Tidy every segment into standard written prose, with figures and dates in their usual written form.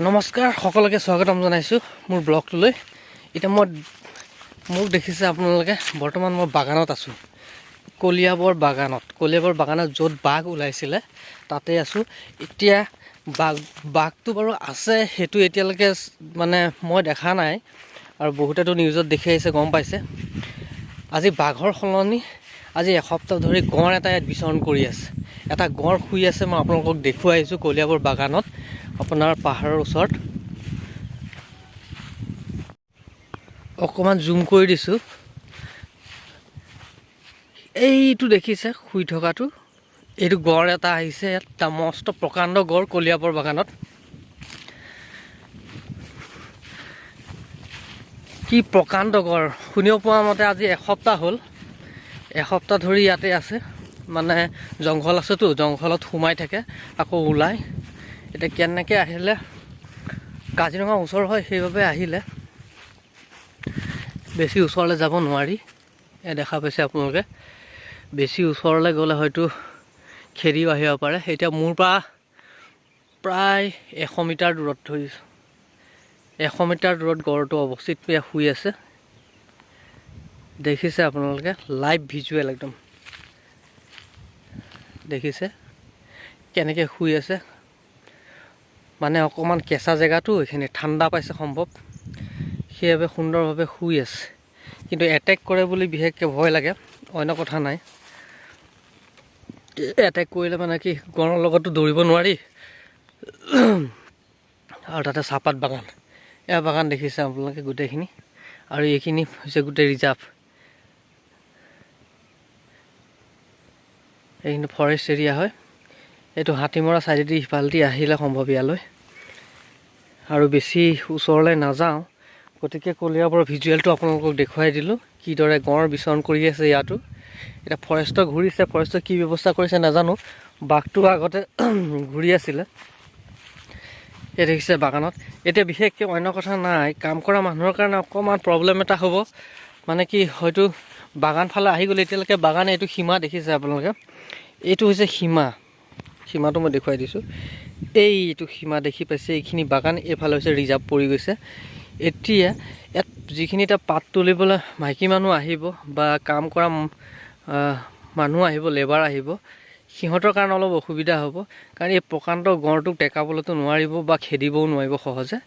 নমস্কাৰ সকলোকে স্বাগতম জনাইছো মোৰ ব্লগটোলৈ। এটা মোক দেখিছে আপোনালোকে বৰ্তমান মই বাগানত আছো, কলিয়াবৰ বাগানত য'ত বাঘ ওলাইছিলে তাতে আছো। এতিয়া বাঘটো বাৰু আছে, সেইটো এতিয়ালৈকে মানে মই দেখা নাই, আৰু বহুতেতো নিউজত দেখি আহিছে, গম পাইছে। আজি বাঘৰ সলনি আজি এসপ্তাহ ধৰি গঁড় এটা ইয়াত বিচৰণ কৰি আছে। এটা গঁড় শুই আছে, মই আপোনালোকক দেখুৱাই আহিছোঁ কলিয়াবৰ বাগানত, আপোনাৰ পাহাৰৰ ওচৰত। অকণমান জুম কৰি দিছোঁ, এইটো দেখিছে শুই থকাটো, এইটো গঁড় এটা আহিছে ইয়াত, এটা মস্ত প্ৰকাণ্ড গঁড় কলিয়াবৰ বাগানত। কি প্ৰকাণ্ড গঁড়, শুনিব পোৱা মতে আজি এসপ্তাহ হ'ল, এসপ্তাহ ধৰি ইয়াতে আছে। মানে জংঘল আছেতো, জংঘলত সোমাই থাকে আকৌ ওলায়। এতিয়া কেনেকৈ আহিলে, কাজিৰঙা ওচৰ হয় সেইবাবে আহিলে, বেছি ওচৰলৈ যাব নোৱাৰি। দেখা পাইছে আপোনালোকে, বেছি ওচৰলৈ গ'লে হয়তো খেদিও আহিব পাৰে। এতিয়া মোৰ পৰা প্ৰায় 100 মিটাৰ দূৰত ধৰিছোঁ, 100 মিটাৰ দূৰত গঁড়টো অৱস্থিত শুই আছে। দেখিছে আপোনালোকে, লাইভ ভিজুৱেল একদম দেখিছে কেনেকৈ শুই আছে। মানে অকণমান কেঁচা জেগাটো, এইখিনি ঠাণ্ডা পাইছে সম্ভৱ, সেইবাবে সুন্দৰভাৱে শুই আছে। কিন্তু এটেক কৰে বুলি বিশেষকৈ ভয় লাগে, অন্য কথা নাই। এটেক কৰিলে মানে কি, গঁড়ৰ লগতো দৌৰিব নোৱাৰি। আৰু তাতে চাহপাত বাগান, এয়া বাগান দেখিছে আপোনালোকে গোটেইখিনি, আৰু এইখিনি হৈছে গোটেই ৰিজাৰ্ভ। এইখিনি ফৰেষ্ট এৰিয়া হয়। এইটো হাতীমৰা চাইডেদি সিফালেদি আহিলে সম্ভৱ ইয়ালৈ, আৰু বেছি ওচৰলৈ নাযাওঁ। গতিকে কলিয়াবৰ ভিজুৱেলটো আপোনালোকক দেখুৱাই দিলোঁ, কিদৰে গঁড় বিচৰণ কৰি আছে ইয়াতো। এতিয়া ফৰেষ্টৰ ঘূৰিছে, ফৰেষ্টৰ কি ব্যৱস্থা কৰিছে নাজানো। বাঘটো আগতে ঘূৰি আছিলে, এই দেখিছে বাগানত। এতিয়া বিশেষকৈ অন্য কথা নাই, কাম কৰা মানুহৰ কাৰণে অকণমান প্ৰব্লেম এটা হ'ব। মানে কি, হয়তো বাগান ফালে আহি গ'লে, এতিয়ালৈকে বাগান এইটো সীমা দেখিছে আপোনালোকে, এইটো হৈছে সীমাটো মই দেখুৱাই দিছোঁ। এইটো সীমা দেখি পাইছে, এইখিনি বাগান, এইফালে হৈছে ৰিজাৰ্ভ পৰি গৈছে। এতিয়া ইয়াত যিখিনি এতিয়া পাত তুলিবলৈ মাইকী মানুহ আহিব বা কাম কৰা মানুহ আহিব, লেবাৰ আহিব, সিহঁতৰ কাৰণে অলপ অসুবিধা হ'ব। কাৰণ এই প্ৰকাণ্ড গঁড়টোক টেকাবলৈতো নোৱাৰিব বা খেদিবও নোৱাৰিব সহজে।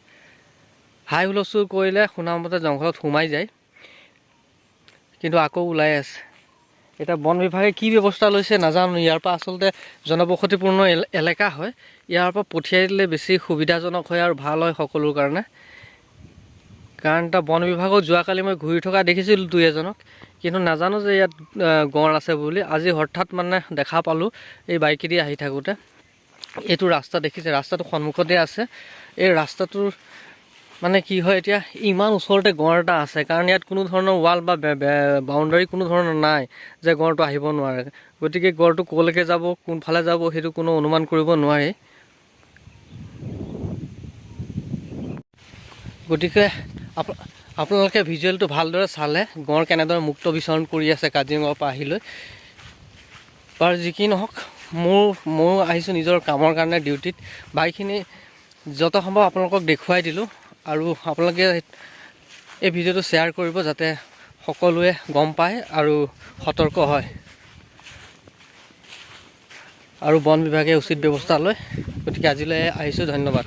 হাই হুলস্থুল কৰিলে শুনামতে জংঘলত সোমাই যায়, কিন্তু আকৌ ওলাই আছে। এতিয়া বন বিভাগে কি ব্যৱস্থা লৈছে নাজানো। ইয়াৰ পৰা আচলতে জনবসতিপূৰ্ণ এলেকা হয়, ইয়াৰ পৰা পঠিয়াই দিলে বেছি সুবিধাজনক হয় আৰু ভাল হয় সকলোৰ কাৰণে। কাৰণ এতিয়া বন বিভাগত যোৱাকালি মই ঘূৰি থকা দেখিছিলোঁ 2-এজনক, কিন্তু নাজানো যে ইয়াত গঁড় আছে বুলি। আজি হঠাৎ মানে দেখা পালোঁ এই বাইকেদি আহি থাকোঁতে। এইটো ৰাস্তা দেখিছে, ৰাস্তাটো সন্মুখতে আছে। এই ৰাস্তাটোৰ মানে কি হয়, এতিয়া ইমান ওচৰতে গঁড় এটা আছে, কাৰণ ইয়াত কোনো ধৰণৰ ৱাল বা বাউণ্ডাৰী কোনো ধৰণৰ নাই যে গঁড়টো আহিব নোৱাৰে। গতিকে গঁড়টো ক'লৈকে যাব, কোনফালে যাব, সেইটো কোনো অনুমান কৰিব নোৱাৰি। গতিকে আপোনালোকে ভিজুৱেলটো ভালদৰে চালে, গঁড় কেনেদৰে মুক্ত বিচৰণ কৰি আছে কাজিৰঙাৰ পৰা আহিলৈ। বাৰু যি কি নহওক, ময়ো আহিছোঁ নিজৰ কামৰ কাৰণে ডিউটিত। বাইকখিনি যত সম্ভৱ আপোনালোকক দেখুৱাই দিলোঁ, আৰু আপোনালোকে এই ভিডিঅ'টো শ্বেয়াৰ কৰিব যাতে সকলোৱে গম পায় আৰু সতৰ্ক হয়, আৰু বন বিভাগে উচিত ব্যৱস্থা লয়। গতিকে আজিলৈ আহিছোঁ, ধন্যবাদ।